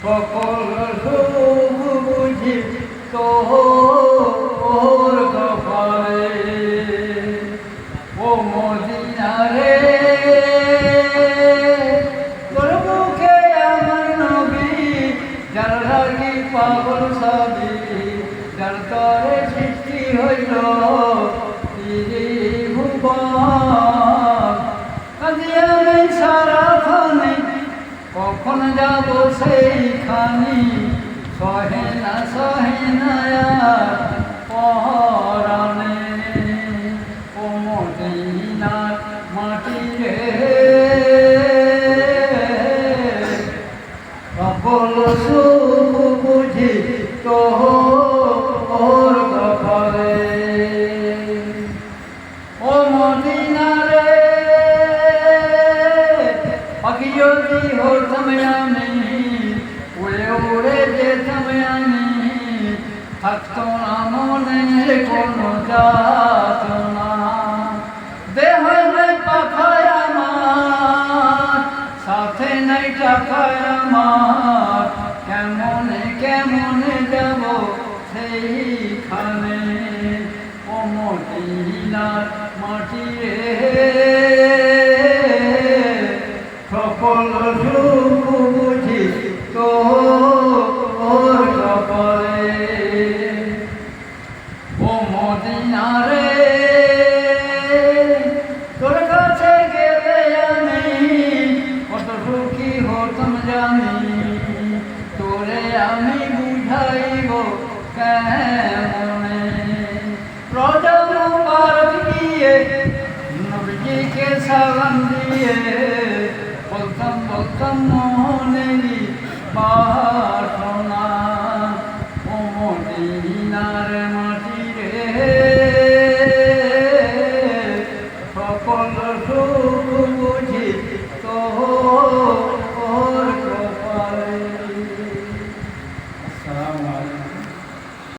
সকল সুখ বুঝি তোর কপালে ও মদিনা রে তোর মুখে আমার নবী যার লাগি পাগল সবই যার তরে সৃষ্টি হইল আমি সারাখানে কখন যাব সেইখানি সহে না পরাণে ও মদিনার মাটি রে সকল সুখ বুঝি তোর কপালে ও মদিনা রে পাখি যদি হতাম আমি উড়ে উড়ে যেতাম আমি থাকতো না মনে কোনো যাতনা দেহ নাই পাখায় আমার সাথে নাই টাকায় আমার কেমনে যাব সেইখানে ও মদিনার মাটি রে সকল সুখ বুঝি তোর কপালে ও মদিনা রে তোর কাছে গেলে আমি কত সুখী হতাম জানি তোরে আমি বুঝাইব কেমনে রোজা মুবারক দিয়ে নবীজিকে সালাম দিয়ে বলতাম মনেরই বাসনা ও মদিনার মাটি রে সকল সুখ বুঝি তোর